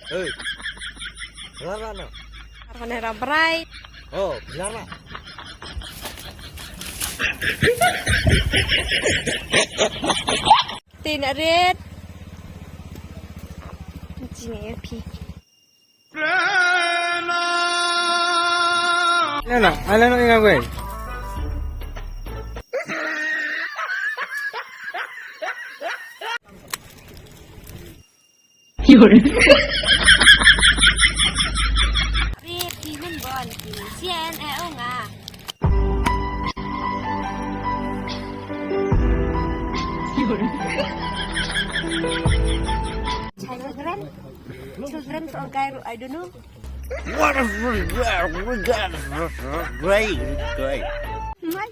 Hei, belara na. Kanera bray. Oh, belara. Tinarit. Sini pi. Ano nga gue? Yun. Pinan bon, sien nga. Yun. Children to Cairo, I don't know. What a great. Yun.